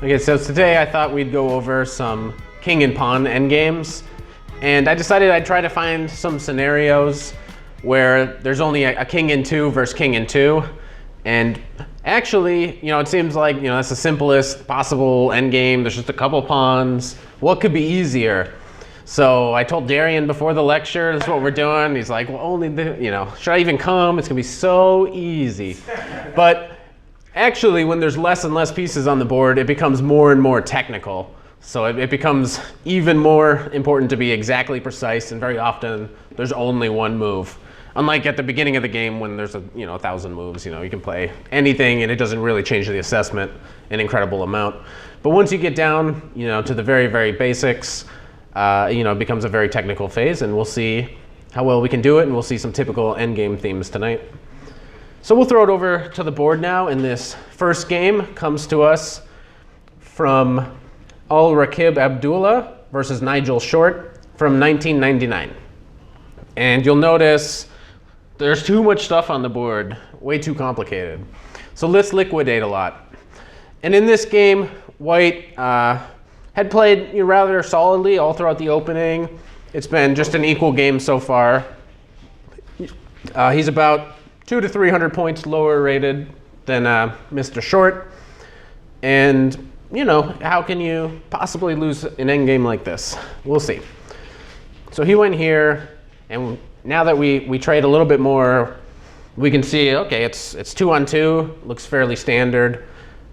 Okay, so today I thought we'd go over some king and pawn endgames, and I decided I'd try to find some scenarios where there's only a king and two versus king and two. And actually, it seems like, that's the simplest possible endgame. There's just a couple pawns. What could be easier? So I told Darian before the lecture, this is what we're doing. He's like, well, should I even come? It's gonna be so easy. But actually, when there's less and less pieces on the board, it becomes more and more technical. So it becomes even more important to be exactly precise, and very often there's only one move. Unlike at the beginning of the game when there's 1,000 moves, you can play anything and it doesn't really change the assessment an incredible amount. But once you get down, to the very, very basics, it becomes a very technical phase, and we'll see how well we can do it, and we'll see some typical endgame themes tonight. So we'll throw it over to the board now, and this first game comes to us from Al-Rakib Abdulla versus Nigel Short from 1999. And you'll notice there's too much stuff on the board, way too complicated. So let's liquidate a lot. And in this game, White had played rather solidly all throughout the opening. It's been just an equal game so far. He's about 200 to 300 points lower rated than Mr. Short. And, how can you possibly lose an endgame like this? We'll see. So he went here, and now that we trade a little bit more, we can see, okay, it's 2-on-2, looks fairly standard.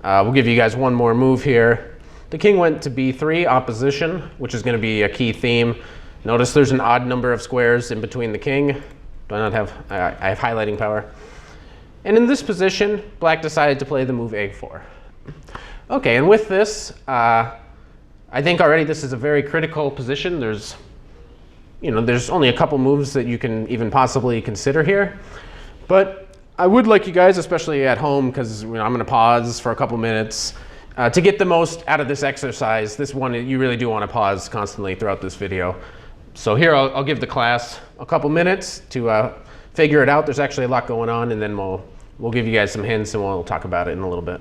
We'll give you guys one more move here. The king went to b3, opposition, which is going to be a key theme. Notice there's an odd number of squares in between the king. I have highlighting power. And in this position, black decided to play the move a4. Okay, and with this, I think already this is a very critical position. There's only a couple moves that you can even possibly consider here. But I would like you guys, especially at home, because I'm going to pause for a couple minutes, to get the most out of this exercise. This one, you really do want to pause constantly throughout this video. So here, I'll give the class a couple minutes to figure it out. There's actually a lot going on, and then we'll give you guys some hints, and we'll talk about it in a little bit.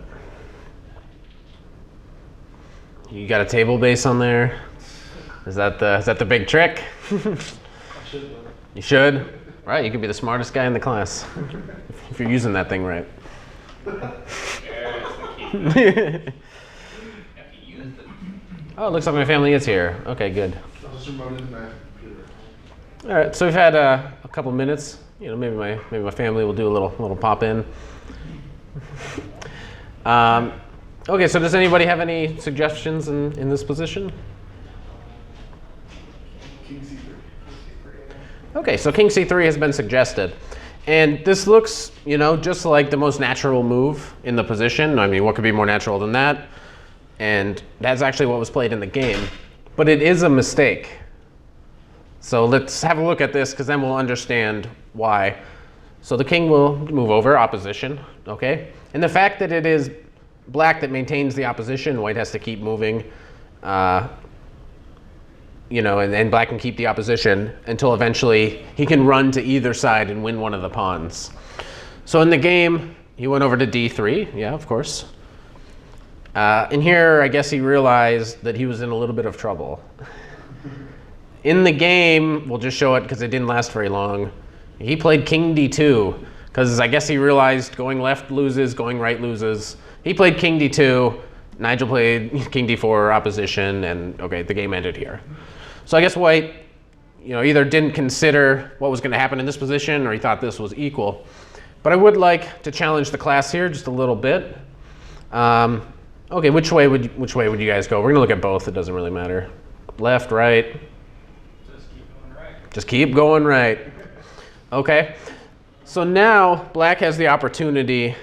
You got a table base on there? Is that the big trick? You should? Right, you could be the smartest guy in the class if you're using that thing right. Oh, it looks like my family is here. Okay, good. All right, so we've had a couple minutes. Maybe my family will do a little pop in. Okay, so does anybody have any suggestions in this position? King c3. Okay, so king c3 has been suggested. And this looks, just like the most natural move in the position. I mean, what could be more natural than that? And that's actually what was played in the game. But it is a mistake. So let's have a look at this, because then we'll understand why. So the king will move over, opposition, okay? And the fact that it is black that maintains the opposition, white has to keep moving, and black can keep the opposition until eventually he can run to either side and win one of the pawns. So in the game, he went over to d3, yeah, of course. And here, I guess he realized that he was in a little bit of trouble. In the game, we'll just show it because it didn't last very long. He played king d2 because I guess he realized going left loses, going right loses. He played king d2, Nigel played king d4 opposition, and okay, the game ended here. So I guess white, either didn't consider what was going to happen in this position, or he thought this was equal. But I would like to challenge the class here just a little bit. Okay, which way would you guys go? We're going to look at both. It doesn't really matter. Left, right. Just keep going right. Just keep going right. Okay. So now black has the opportunity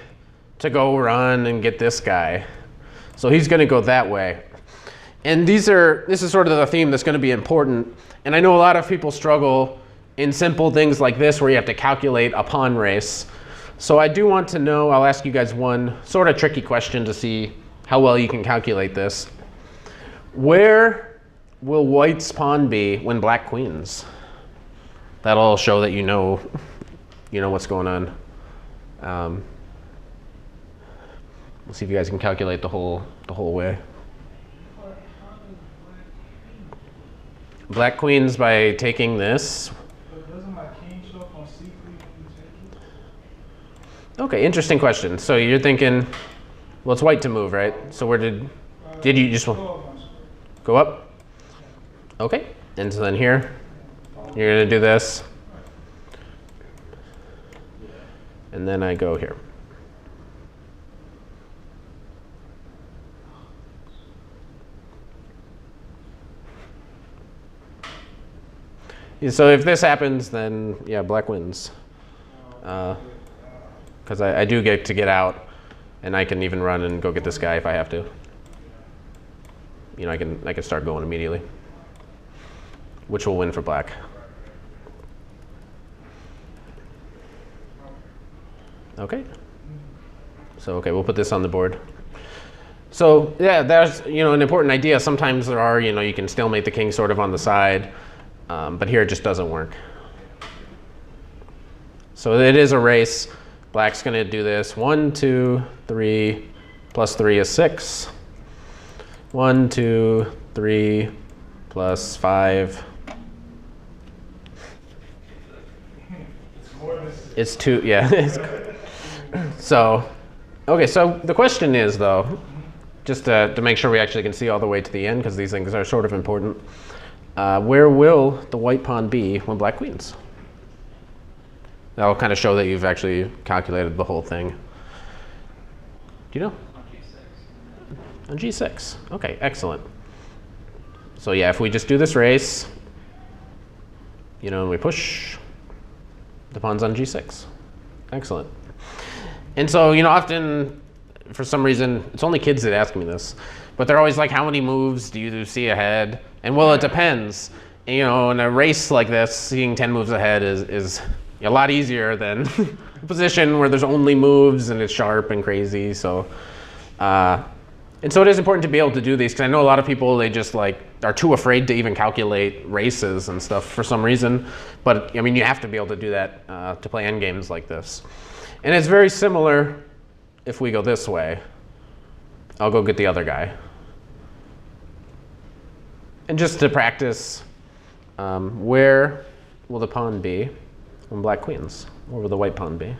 to go run and get this guy. So he's going to go that way. And this is sort of the theme that's going to be important. And I know a lot of people struggle in simple things like this where you have to calculate a pawn race. So I do want to know, I'll ask you guys one sort of tricky question to see how well you can calculate this. Where will white's pawn be when black queens? That'll show that you know you know what's going on. We'll see if you guys can calculate the whole way. Black queens by taking this. But doesn't my king show up on C3 when you take it? Okay, interesting question. So you're thinking, well, it's white to move, right? So where did you just go up? Okay, and so then here, you're gonna do this. And then I go here. So if this happens, then yeah, black wins. Because I do get to get out, and I can even run and go get this guy if I have to. You know, I can start going immediately, which will win for black. Okay. So okay, we'll put this on the board. So yeah, there's an important idea. Sometimes there are you can stalemate the king sort of on the side. But here it just doesn't work. So it is a race. Black's going to do this. 1, 2, 3, plus 3 is 6. 1, 2, 3, plus 5. It's 2, yeah. So, okay, so the question is, though, just to make sure we actually can see all the way to the end, because these things are sort of important. Where will the white pawn be when black queens? That'll kind of show that you've actually calculated the whole thing. Do you know? On G6. Okay, excellent. So yeah, if we just do this race, and we push, the pawn's on G6. Excellent. And so, often, for some reason, it's only kids that ask me this, but they're always like, how many moves do you see ahead? And well, it depends. In a race like this, seeing 10 moves ahead is a lot easier than a position where there's only moves and it's sharp and crazy. So, and so it is important to be able to do these, because I know a lot of people, they just are too afraid to even calculate races and stuff for some reason. But I mean, you have to be able to do that to play endgames like this. And it's very similar if we go this way. I'll go get the other guy. And just to practice, where will the pawn be when black queens? Where will the white pawn be?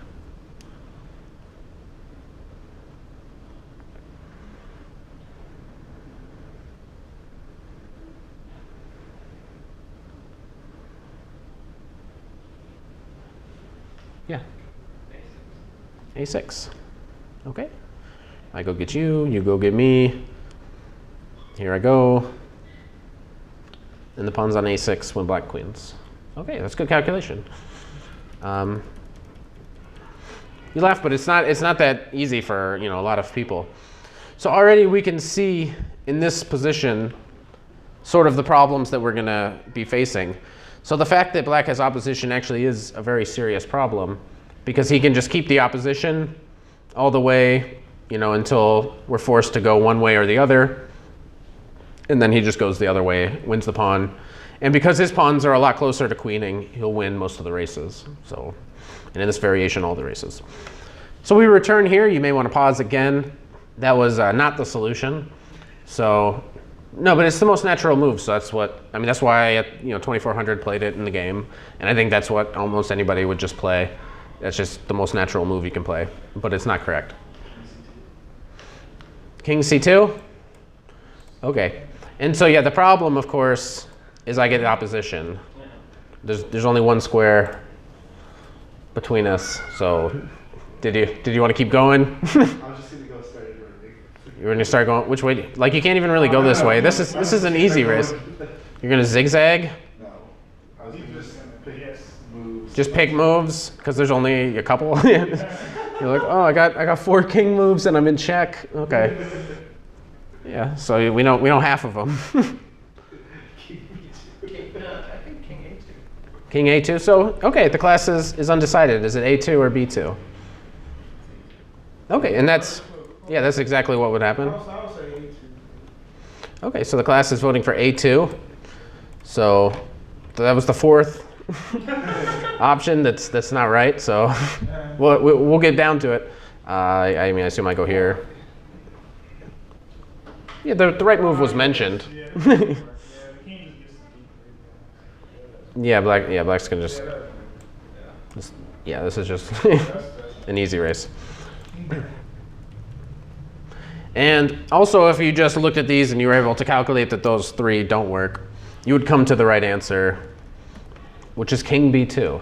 Yeah. A6. Okay. I go get you, you go get me. Here I go. And the pawn's on A6 when black queens. Okay, that's good calculation. You laugh, but it's not that easy for a lot of people. So already we can see in this position sort of the problems that we're going to be facing. So the fact that black has opposition actually is a very serious problem, because he can just keep the opposition all the way, until we're forced to go one way or the other. And then he just goes the other way, wins the pawn. And because his pawns are a lot closer to queening, he'll win most of the races. So, and in this variation, all the races. So we return here. You may want to pause again. That was not the solution. So, no, but it's the most natural move. So that's why 2400 played it in the game. And I think that's what almost anybody would just play. That's just the most natural move you can play. But it's not correct. King C2? Okay. And so yeah, the problem, of course, is I get opposition. There's only one square between us. So, did you want to keep going? I was just gonna go start running. You're gonna start going which way? Like, you can't even really go this way. This is an easy race. You're gonna zigzag. No, I was just gonna pick moves. Just pick moves because there's only a couple. You're like, oh, I got 4 king moves and I'm in check. Okay. Yeah, so we know half of them. I think King A2. King A2. So okay, the class is undecided. Is it A2 or B2? Okay, and that's exactly what would happen. I would say A2. Okay, so the class is voting for A2. So that was the 4th option that's not right. So we'll get down to it. I mean, I assume I go here. Yeah, the right move was mentioned. Yeah, black's gonna just yeah, this is just an easy race. And also, if you just looked at these and you were able to calculate that those three don't work, you would come to the right answer, which is king b2.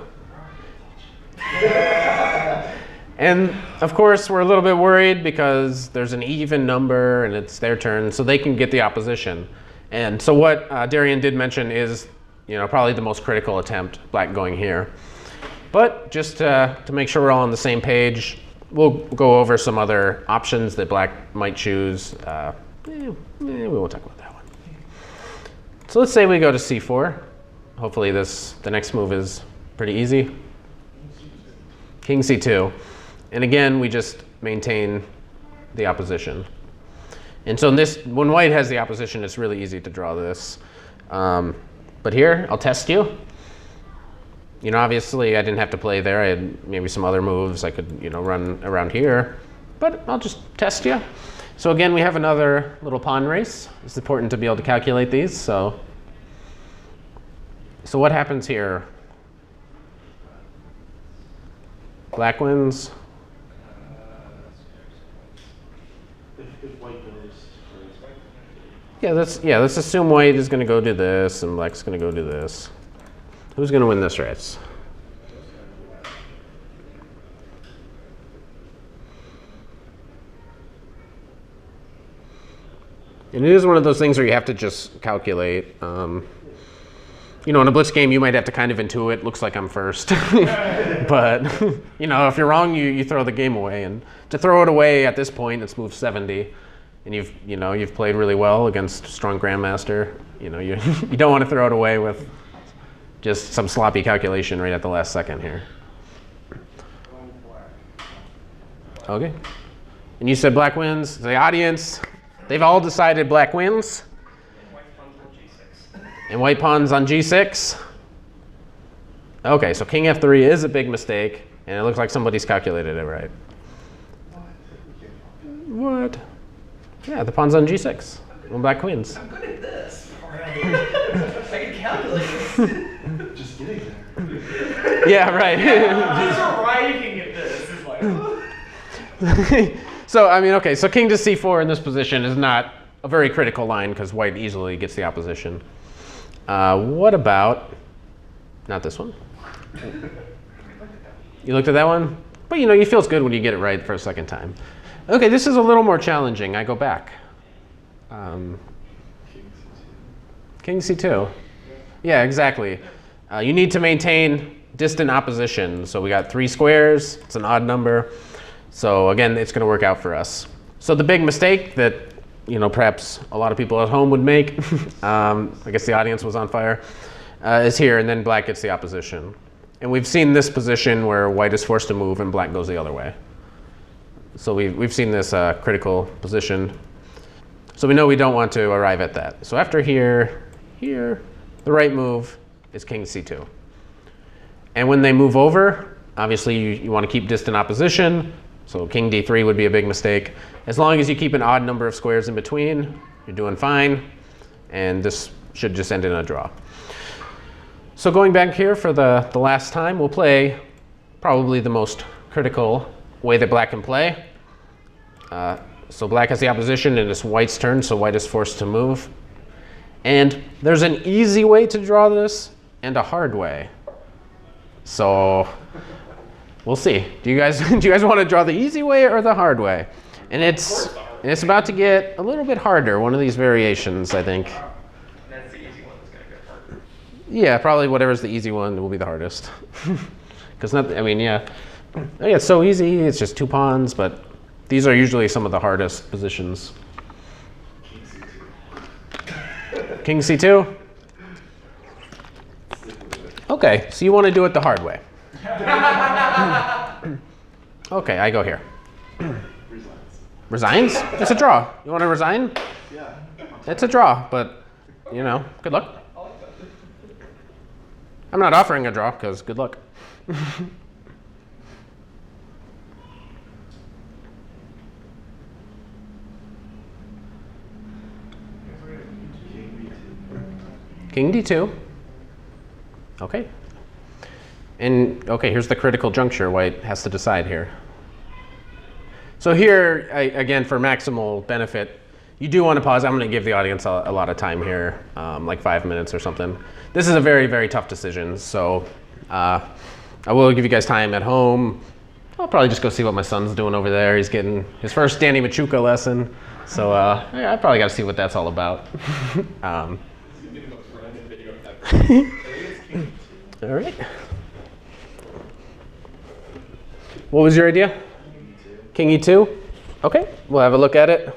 And of course, we're a little bit worried because there's an even number and it's their turn, so they can get the opposition. And so what Darian did mention is, probably the most critical attempt, black going here. But just to make sure we're all on the same page, we'll go over some other options that black might choose. We won't talk about that one. So let's say we go to c4. Hopefully the next move is pretty easy. King c2. And again, we just maintain the opposition. And so when white has the opposition, it's really easy to draw this. But here, I'll test you. Obviously, I didn't have to play there. I had maybe some other moves I could, run around here. But I'll just test you. So again, we have another little pawn race. It's important to be able to calculate these. So what happens here? Black wins. Yeah, let's assume white is going to go do this and black's going to go do this. Who's going to win this race? And it is one of those things where you have to just calculate. In a blitz game, you might have to kind of intuit. Looks like I'm first. But, if you're wrong, you throw the game away. And to throw it away at this point, it's move 70. And you've played really well against a strong grandmaster. You don't want to throw it away with just some sloppy calculation right at the last second here. Okay. And you said black wins. The audience, they've all decided black wins. And white pawns on g6. Okay, so king f3 is a big mistake, and it looks like somebody's calculated it right. What? Yeah, the pawn's on g6. When black wins. I'm good at this. I can calculate this. Just getting there. Yeah, right. Just arriving at this is like. So, okay, so king to c4 in this position is not a very critical line because white easily gets the opposition. What about, not this one? You looked at that one? But it feels good when you get it right for a second time. Okay, this is a little more challenging. I go back. King c2. Yeah, exactly. You need to maintain distant opposition. So we got 3 squares. It's an odd number. So again, it's going to work out for us. So the big mistake that perhaps a lot of people at home would make, I guess the audience was on fire, is here, and then black gets the opposition. And we've seen this position where white is forced to move and black goes the other way. So we've seen this critical position. So we know we don't want to arrive at that. So after here, the right move is king c2. And when they move over, obviously you want to keep distant opposition. So king d3 would be a big mistake. As long as you keep an odd number of squares in between, you're doing fine. And this should just end in a draw. So going back here for the last time, we'll play probably the most critical way that black can play. So black has the opposition and it's white's turn, so white is forced to move. And there's an easy way to draw this and a hard way. So we'll see. Do you guys want to draw the easy way or the hard way? And it's about to get a little bit harder, one of these variations, I think. That's the easy one that's going to get hard. Yeah, probably whatever's the easy one will be the hardest. Because it's so easy, it's just 2 pawns, but these are usually some of the hardest positions. King c2? Okay, so you want to do it the hard way. Okay, I go here. Resigns? It's a draw. You want to resign? Yeah. It's a draw, but, good luck. I'm not offering a draw, because good luck. King d2. Okay. And okay, here's the critical juncture. White has to decide here. So here, again, for maximal benefit, you do want to pause. I'm going to give the audience a lot of time here, like 5 minutes or something. This is a very, very tough decision. So I will give you guys time at home. I'll probably just go see what my son's doing over there. He's getting his first Danny Machuca lesson. So yeah, I probably got to see what that's all about. All right. What was your idea? King e2? Okay, we'll have a look at it.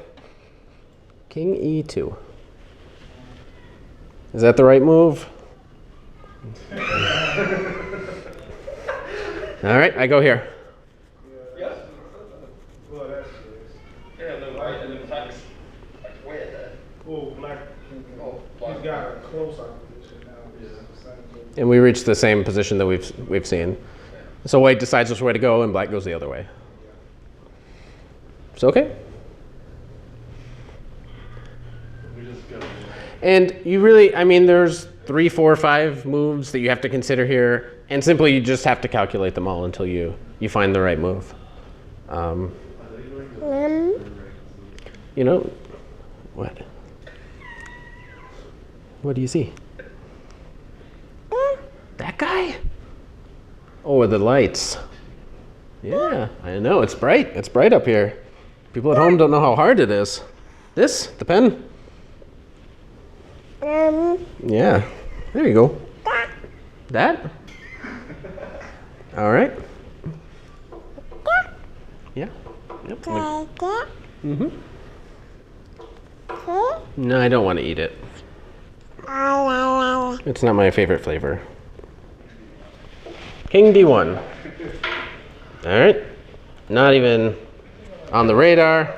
King e2. Is that the right move? All right, I go here. Yes. Well, that's Yeah, and then white, and then black's way ahead. oh, black. Oh, He's black. got a close opposition now. And we reached the same position that we've seen. So white decides which way to go, and black goes the other way. So okay. And you really, I mean, there's 3, 4, 5 moves that you have to consider here, and simply you just have to calculate them all until you find the right move. You know, what? What do you see? That guy? Oh, the lights. Yeah, I know, it's bright. It's bright up here. People at home don't know how hard it is. This, the pen? Yeah, there you go. That? All right. Yeah. Yep. Mm-hmm. No, I don't want to eat it. It's not my favorite flavor. King d1. All right. Not even on the radar.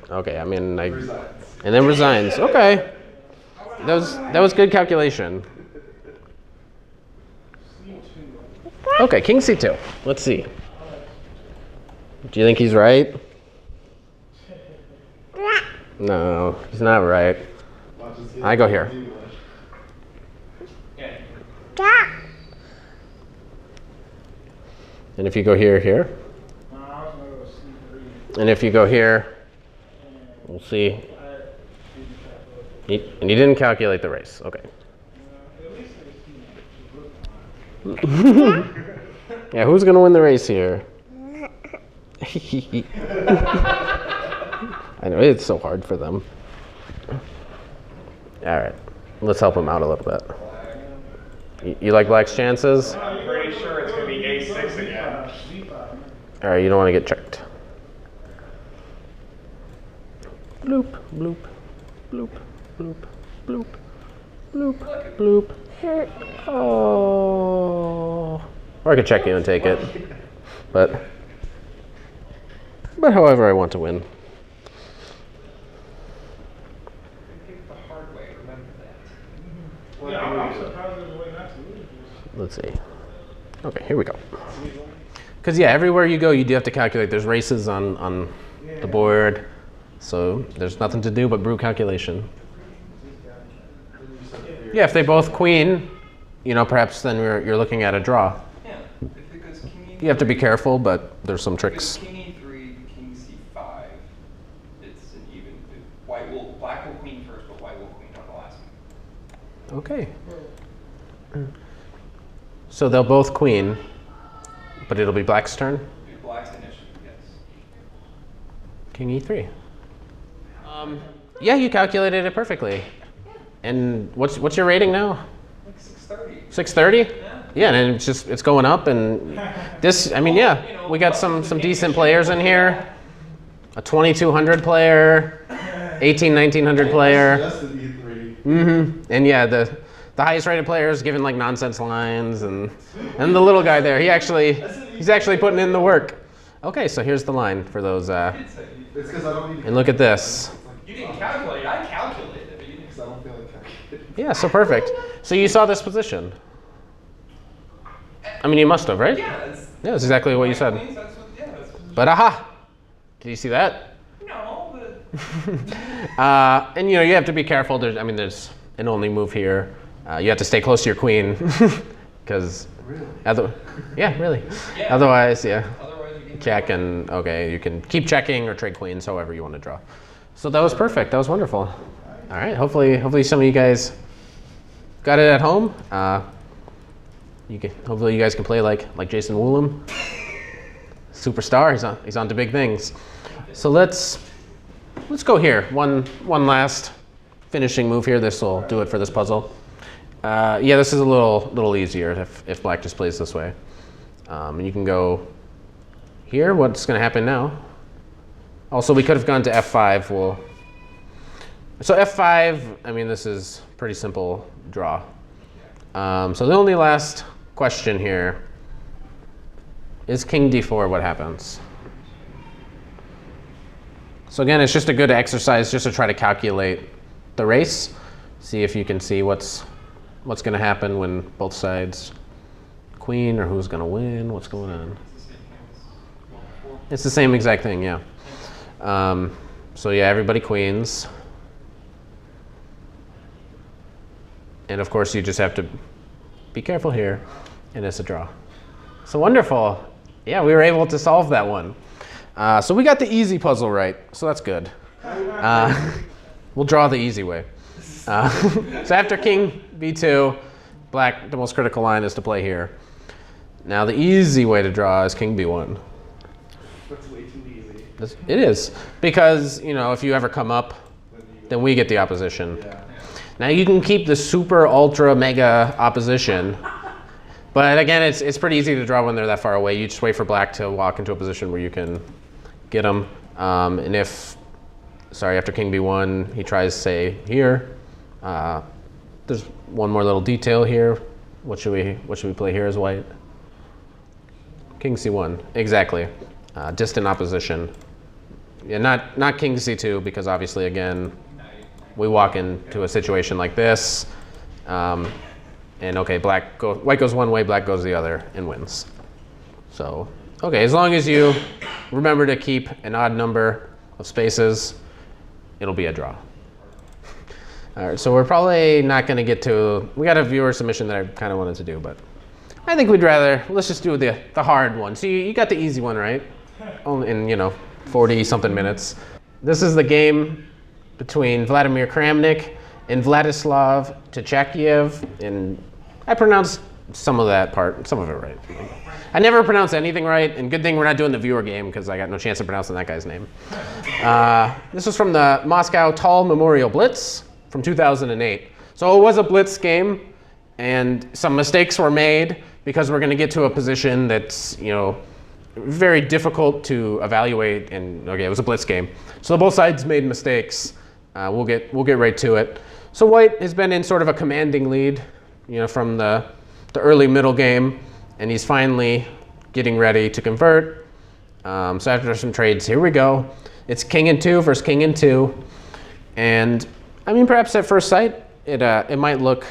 Okay, I mean, and then resigns. Okay. That was good calculation. Okay, king c2. Let's see. Do you think he's right? No, he's not right. I go here. And if you go here, here. And if you go here, we'll see. And you didn't calculate the race. Okay. Yeah, who's going to win the race here? I know, it's so hard for them. All right, let's help them out a little bit. You like black's chances? I'm pretty sure it's going to be A6 again. All right, you don't want to get checked. Bloop, bloop, bloop, bloop, bloop, bloop, bloop. Oh. Or I could check you and take it. But however I want to win. Pick the hard way, remember that. Yeah, I'm surprised there's a way not to lose this. Let's see. Okay, here we go. Because yeah, everywhere you go, you do have to calculate. There's races on the board. So there's nothing to do but brew calculation. Yeah, if they both queen, you know, perhaps then you're looking at a draw. Yeah, if it goes king e3. You have to be careful, but there's some tricks. King e3, king c5, it's an even. Black will queen first, but white will queen on the last one. Okay. So they'll both queen, but it'll be black's turn. Black's initiative, yes. King e3. Yeah, you calculated it perfectly. And what's your rating now? Like 630. 630? Yeah. Yeah, and it's going up, and this, I mean, yeah, we got some decent players in here. A 2200 player, 1900 player. That's the E3. Mm-hmm. And yeah, the highest rated player is giving like nonsense lines, and the little guy there, he's actually putting in the work. Okay, so here's the line for those. It's because I don't need to. And look at this. You didn't calculate it. I calculated it, but you didn't. Because I don't feel like calculating. Yeah, so perfect. So you saw this position. I mean, you must have, right? Yeah, That's exactly what you said. Queens, that's But aha! Did you see that? no, but And you have to be careful. There's an only move here. You have to stay close to your queen, because yeah, really. Yeah. Otherwise, yeah, otherwise you can check and okay, you can keep checking or trade queens, however you want to draw. So that was perfect. That was wonderful. All right. Hopefully some of you guys got it at home. Hopefully you guys can play like Jason Woolham, superstar. He's on to big things. So let's go here. One last finishing move here. This will do it for this puzzle. Yeah, this is a little easier if black just plays this way. And you can go here. What's going to happen now? Also, we could have gone to f5. So f5, this is pretty simple draw. So the only last question here is king d4, what happens? So again, it's just a good exercise just to try to calculate the race. See if you can see what's going to happen when both sides queen, or who's going to win, what's going on. It's the same exact thing, yeah. So yeah, everybody queens. And of course, you just have to be careful here, and it's a draw. So wonderful. Yeah, we were able to solve that one. So we got the easy puzzle right, so that's good. We'll draw the easy way. So after king b2, black, the most critical line is to play here. Now the easy way to draw is king b1. That's way too easy. It is, because if you ever come up, then we get the opposition. Yeah. Now you can keep the super ultra mega opposition, but again, it's pretty easy to draw when they're that far away. You just wait for black to walk into a position where you can get them. And after king b1, he tries, say, here. There's one more little detail here. What should we play here as white? King c1, exactly. Distant opposition. Yeah, not king c2, because obviously, again, we walk into a situation like this, and okay, white goes one way, black goes the other, and wins. So, okay, as long as you remember to keep an odd number of spaces, it'll be a draw. All right, so we're probably not going to get to, we got a viewer submission that I kind of wanted to do, but I think let's just do the hard one. So you got the easy one, right? Only in, 40 something minutes. This is the game between Vladimir Kramnik and Vladislav Tkachiev, and I pronounced some of it right. I never pronounce anything right, and good thing we're not doing the viewer game, because I got no chance of pronouncing that guy's name. This was from the Moscow Tall Memorial Blitz from 2008. So it was a Blitz game, and some mistakes were made, because we're going to get to a position that's, very difficult to evaluate, and okay, it was a Blitz game. So both sides made mistakes. We'll get right to it. So white has been in sort of a commanding lead, from the early middle game, and he's finally getting ready to convert. So after some trades, here we go. It's king and 2 versus king and 2, and perhaps at first sight it might look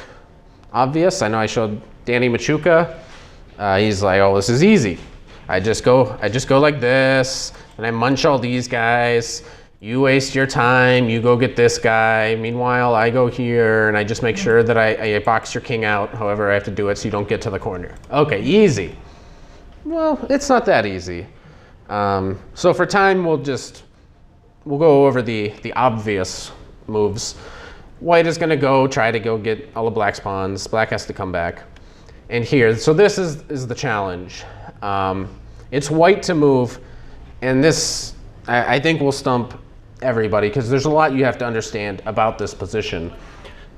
obvious. I know I showed Danny Machuca. He's like, oh, this is easy. I just go like this, and I munch all these guys. You waste your time, you go get this guy. Meanwhile, I go here, and I just make sure that I box your king out, however I have to do it so you don't get to the corner. Okay, easy. Well, it's not that easy. So for time, we'll go over the obvious moves. White is gonna try to go get all the black's pawns. Black has to come back. And here, so this is the challenge. It's white to move, and this, I think, will stump everybody, because there's a lot you have to understand about this position.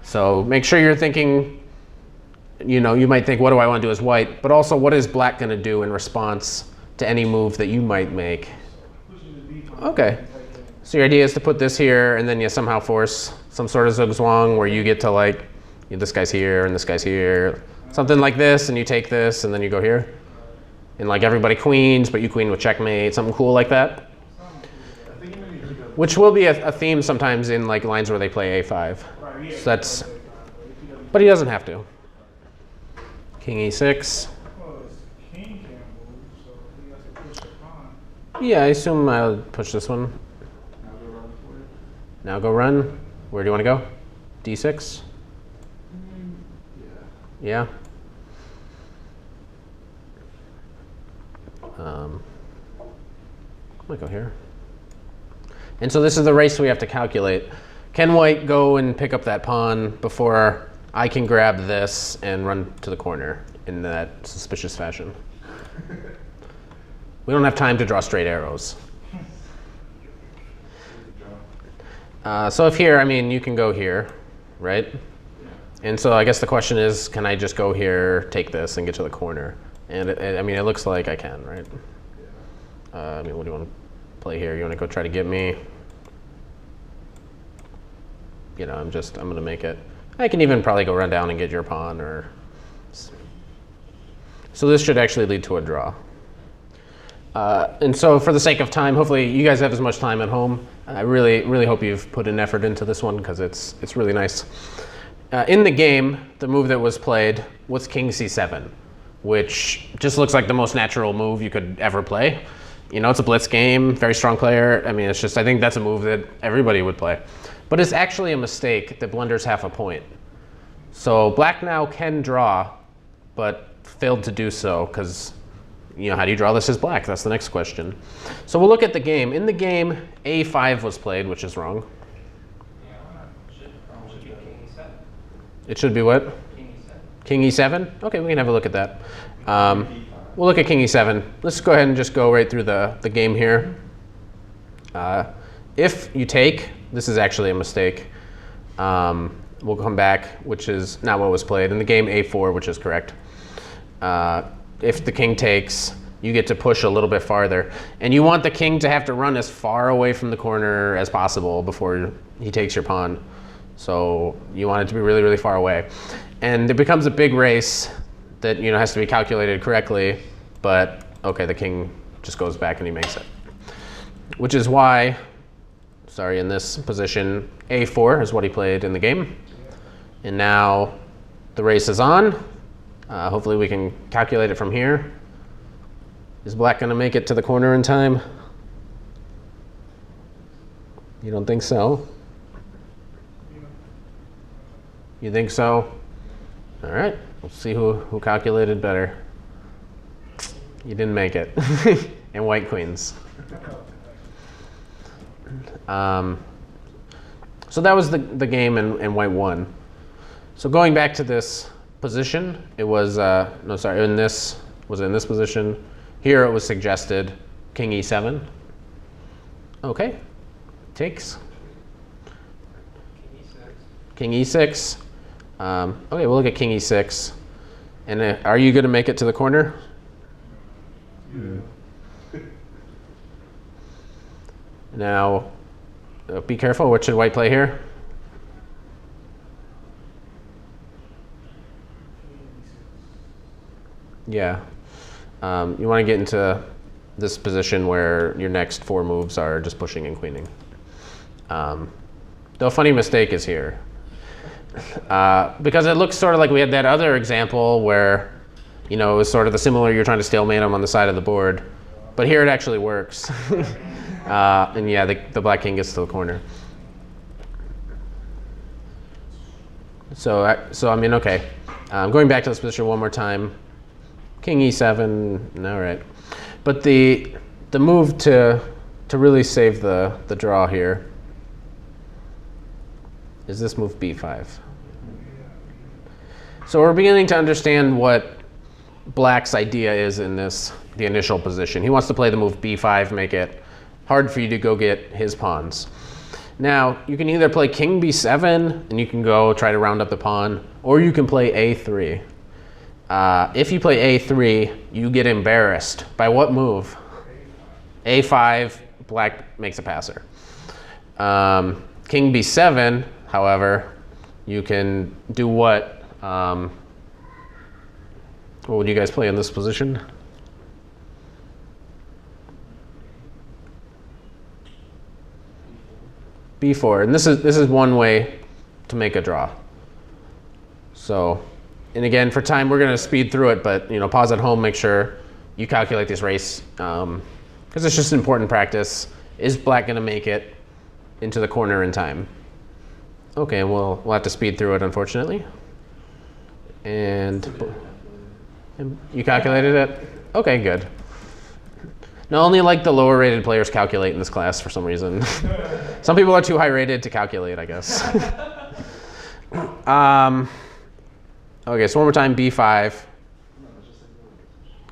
So make sure you're thinking, you might think, what do I want to do as white? But also, what is black going to do in response to any move that you might make? Okay. So your idea is to put this here, and then you somehow force some sort of zugzwang where you get to this guy's here and this guy's here. Something like this, and you take this, and then you go here. And everybody queens, but you queen with checkmate, something cool like that. Which will be a theme sometimes in lines where they play a5. So but he doesn't have to. King e6. Well, his king can't move, so he has to push the pawn. Yeah, I assume I'll push this one. Now go run for it. Now go run. Where do you want to go? d6? Yeah. Yeah. Might go here. And so this is the race we have to calculate. Can white go and pick up that pawn before I can grab this and run to the corner in that suspicious fashion? We don't have time to draw straight arrows. So if here, I mean, you can go here, right? And so I guess the question is, can I just go here, take this, and get to the corner? And I mean, it looks like I can, right? I mean, what do you want to play here? You want to go try to get me? You know, I'm going to make it. I can even probably go run down and get your pawn, or. So this should actually lead to a draw. And so for the sake of time, hopefully you guys have as much time at home. I really, really hope you've put an effort into this one because it's really nice. In the game, the move that was played was King c7, which just looks like the most natural move you could ever play. You know, it's a blitz game, very strong player. I mean, it's just, I think that's a move that everybody would play. But it's actually a mistake that blunders half a point. So black now can draw, but failed to do so because, you know, how do you draw this as black? That's the next question. So we'll look at the game. In the game, a5 was played, which is wrong. Should be king e7. It should be what? King e7. King e7? Okay, we can have a look at that. We'll look at king e7. Let's go ahead and just go right through the game here. If you take, this is actually a mistake. We'll come back, which is not what was played. In the game, a4, which is correct. If the king takes, you get to push a little bit farther. And you want the king to have to run as far away from the corner as possible before he takes your pawn. So you want it to be really, really far away. And it becomes a big race that, you know, has to be calculated correctly. But, okay, the king just goes back and he makes it. Which is why, sorry, in this position, a4 is what he played in the game. And now the race is on. Hopefully we can calculate it from here. Is black going to make it to the corner in time? You don't think so? You think so? All right, we'll see who calculated better. You didn't make it. And white queens. So that was the game and white won. So going back to this position, it was, no, sorry, in this position. Here it was suggested king e7. Okay, takes. King e6. Okay, we'll look at king e6. And are you going to make it to the corner? Yeah. Now, be careful. What should white play here? Yeah. You want to get into this position where your next 4 moves are just pushing and queening. Though a funny mistake is here. Because it looks sort of like we had that other example where, you know, it was sort of the similar, you're trying to stalemate him on the side of the board. But here it actually works. And yeah, the black king gets to the corner. So I mean, okay. Going back to this position one more time. King e7, all right. But the move to really save the draw here is this move b5. So we're beginning to understand what black's idea is in the initial position. He wants to play the move b5, make it hard for you to go get his pawns. Now, you can either play king b7, and you can go try to round up the pawn, or you can play a3. If you play a3, you get embarrassed. By what move? a5, black makes a passer. King b7, however, you can do what? What would you guys play in this position? b4, and this is one way to make a draw. So, and again, for time, we're going to speed through it, but pause at home, make sure you calculate this race, because it's just important practice. Is black going to make it into the corner in time? Okay, we'll have to speed through it, unfortunately. And you calculated it? Okay, good. No, only like the lower rated players calculate in this class for some reason. Some people are too high rated to calculate, I guess. Okay, so one more time, b5,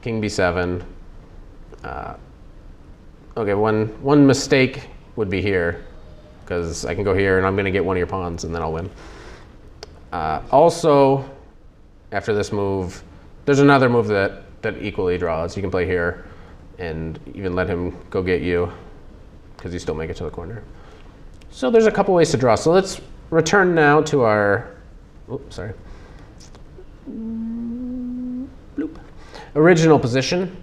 king b7. Okay, one mistake would be here, because I can go here and I'm going to get one of your pawns and then I'll win. Also, after this move, there's another move that equally draws. You can play here and even let him go get you, because you still make it to the corner. So there's a couple ways to draw. So let's return now to our original position.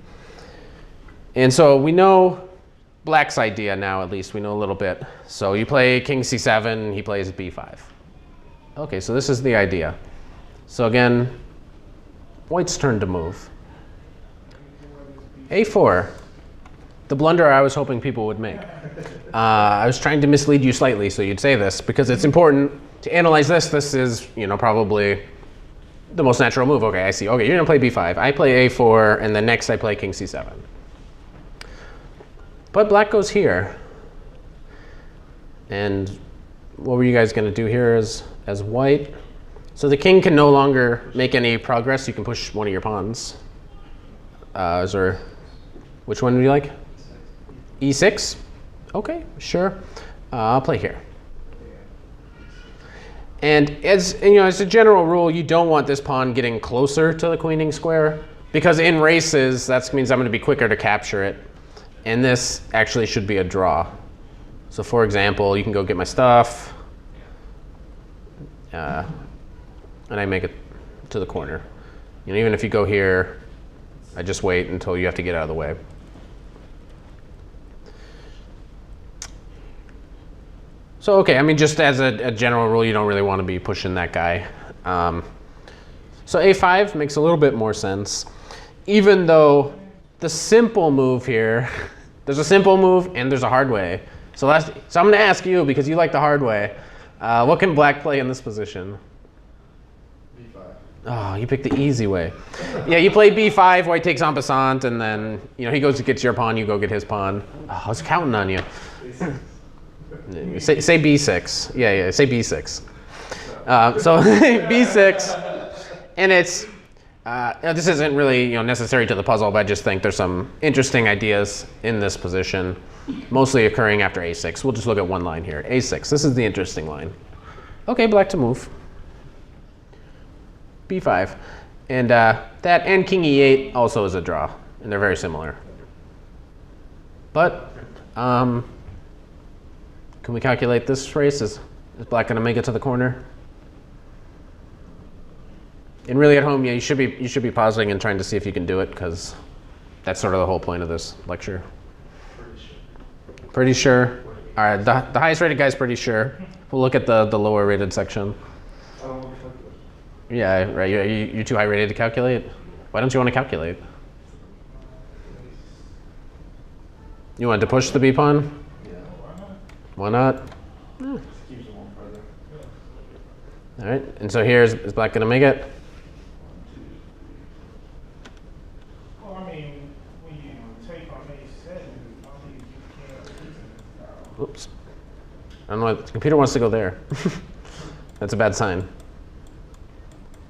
And so we know black's idea now, at least. We know a little bit. So you play king c7, he plays b5. Okay, so this is the idea. So again, white's turn to move. a4. The blunder I was hoping people would make. I was trying to mislead you slightly, so you'd say this, because it's important to analyze this. This is, probably the most natural move. Okay, I see. Okay, you're gonna play b5. I play a4, and then next I play king c7. But black goes here. And what were you guys gonna do here as white? So the king can no longer make any progress. You can push one of your pawns. Which one would you like? e6? Okay, sure. I'll play here. And as a general rule, you don't want this pawn getting closer to the queening square, because in races, that means I'm going to be quicker to capture it. And this actually should be a draw. So for example, you can go get my stuff, and I make it to the corner. Even if you go here, I just wait until you have to get out of the way. So, okay, just as a general rule, you don't really want to be pushing that guy. So a5 makes a little bit more sense, even though the simple move here, there's a simple move and there's a hard way. So I'm going to ask you, because you like the hard way, what can black play in this position? b5. Oh, you picked the easy way. Yeah, you play b5, white takes en passant, and then he goes to get your pawn, you go get his pawn. Oh, I was counting on you. Say b6. Yeah, say b6. So b6, and it's this isn't really necessary to the puzzle, but I just think there's some interesting ideas in this position, mostly occurring after a6. We'll just look at one line here. a6. This is the interesting line. Okay, black to move. b5, and that and king e8 also is a draw, and they're very similar. But can we calculate this race? Is black going to make it to the corner? And really at home, yeah, you should be pausing and trying to see if you can do it, because that's sort of the whole point of this lecture. Pretty sure. All right, the highest rated guy's pretty sure. We'll look at the lower rated section. Yeah, right. You're too high rated to calculate? Why don't you want to calculate? You wanted to push the b pawn? Why not? All right, and so here is black going to make it? Well, when you take on a7, you can't. Oops. I don't know. The computer wants to go there. That's a bad sign.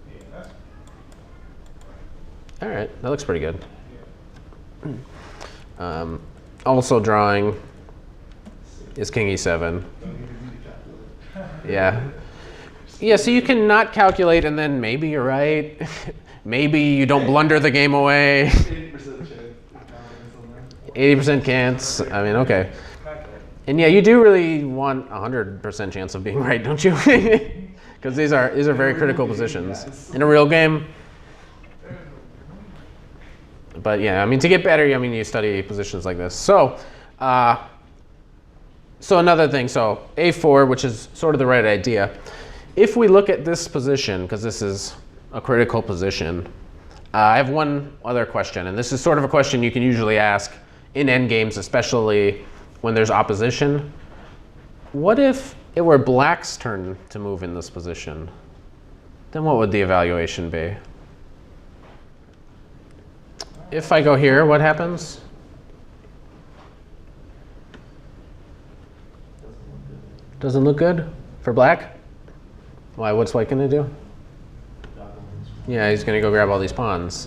Yeah, that's. All right, that looks pretty good. Also drawing is king e7. Yeah. Yeah, so you can not calculate and then maybe you're right. Maybe you don't blunder the game away. 80% chance. Okay. And yeah, you do really want 100% chance of being right, don't you? Because these are very critical positions in a real game. But yeah, to get better, you study positions like this. So, so another thing, so a4, which is sort of the right idea, if we look at this position, because this is a critical position, I have one other question, and this is sort of a question you can usually ask in endgames, especially when there's opposition. What if it were black's turn to move in this position? Then what would the evaluation be? If I go here, what happens? Doesn't look good for black? Why, what's white gonna do? Yeah, he's gonna go grab all these pawns.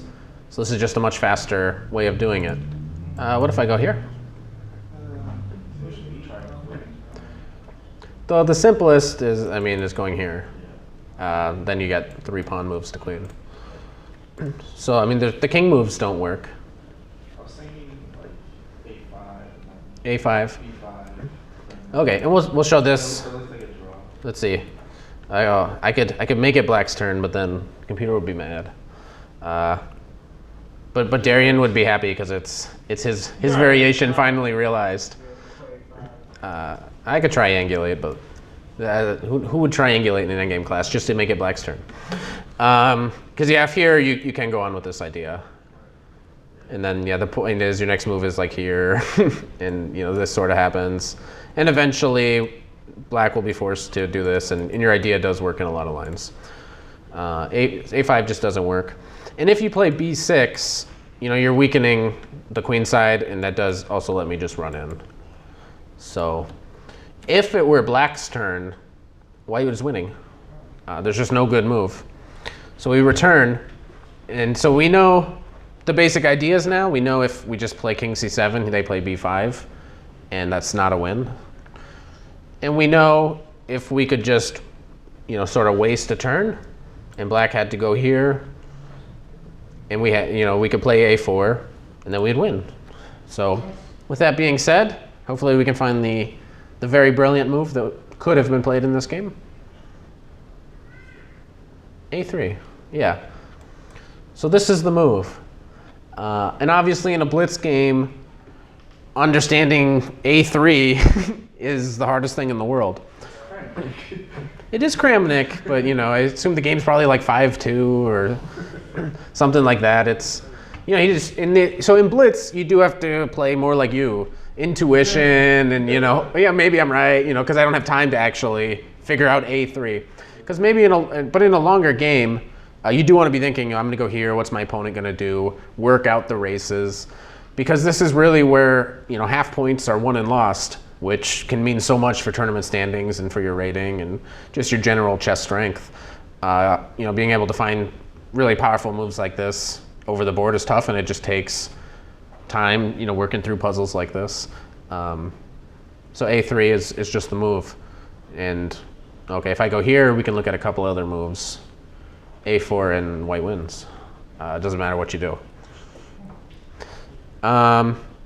So this is just a much faster way of doing it. What if I go here? The simplest is going here. Then you get 3 pawn moves to queen. So the king moves don't work. I was thinking like A5. B5. Okay, and we'll show this. It looks like a draw. Let's see. I could make it black's turn, but then the computer would be mad. But Darian would be happy because it's his variation finally realized. I could triangulate, but who would triangulate in an endgame class just to make it black's turn? Because here you can go on with this idea. And then the point is your next move is like here, and this sort of happens. And eventually black will be forced to do this, and your idea does work in a lot of lines. A5 just doesn't work. And if you play B6, you're weakening the queen side, and that does also let me just run in. So if it were black's turn, white is winning. There's just no good move. So we return, and so we know the basic ideas now. We know if we just play king c7, they play b5, and that's not a win. And we know if we could just, sort of waste a turn, and black had to go here, and we could play a4, and then we'd win. So with that being said, hopefully we can find the very brilliant move that could have been played in this game. A3, yeah. So this is the move. And obviously in a blitz game, understanding A3 is the hardest thing in the world. It is Kramnik, but I assume the game's probably like 5-2 or something like that. It's, so in blitz, you do have to play more like you. Intuition and, yeah, maybe I'm right, because I don't have time to actually figure out A3. Because maybe in a longer game, you do want to be thinking, I'm going to go here, what's my opponent going to do, work out the races. Because this is really where, half points are won and lost, which can mean so much for tournament standings and for your rating and just your general chess strength. Being able to find really powerful moves like this over the board is tough, and it just takes time, working through puzzles like this. So A3 is just the move. And okay, if I go here, we can look at a couple other moves. A4 and white wins. It doesn't matter what you do.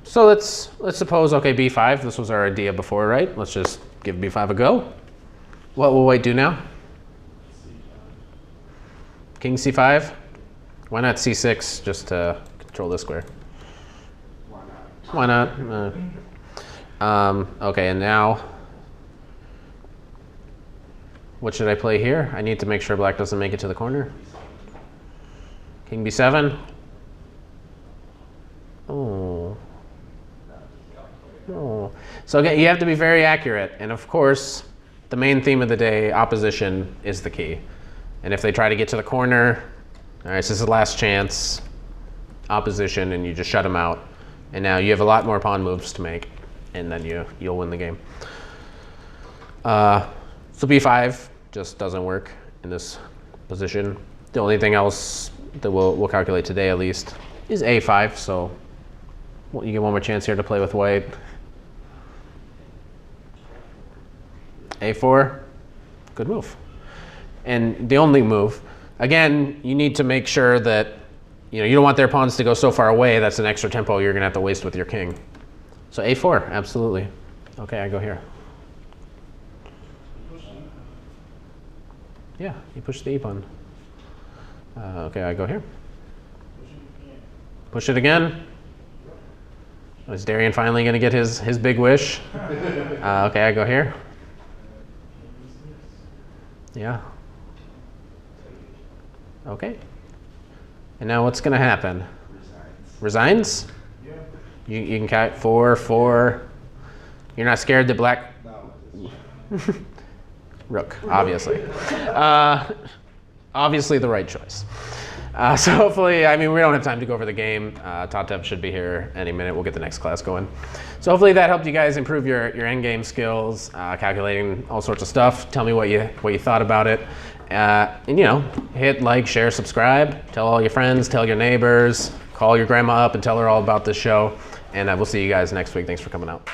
So let's suppose, okay, B5, this was our idea before, right? Let's just give B5 a go. What will white do now? King C5? Why not C6 just to control this square? Why not? Okay, and now, what should I play here? I need to make sure black doesn't make it to the corner. King B7. Oh. Oh. So again, you have to be very accurate. And of course, the main theme of the day, opposition, is the key. And if they try to get to the corner, all right, so this is the last chance, opposition, and you just shut them out. And now you have a lot more pawn moves to make, and then you'll win the game. So B5 just doesn't work in this position. The only thing else that we'll calculate today, at least, is A5. So you get one more chance here to play with white. A4, good move. And the only move, again, you need to make sure that you don't want their pawns to go so far away. That's an extra tempo you're going to have to waste with your king. So A4, absolutely. Okay, I go here. Yeah, you push the E pawn. Okay, I go here. Push it again. Is Darian finally going to get his big wish? Okay, I go here. Yeah. Okay. And now what's going to happen? Resigns? Yeah. You can count 4, 4. You're not scared that black... Rook, obviously. Obviously the right choice. So hopefully, I mean, we don't have time to go over the game. Tatev should be here any minute. We'll get the next class going. So hopefully that helped you guys improve your endgame skills, calculating all sorts of stuff. Tell me what you thought about it. And you know, hit like, share, subscribe. Tell all your friends, tell your neighbors, call your grandma up and tell her all about this show. And we'll see you guys next week. Thanks for coming out.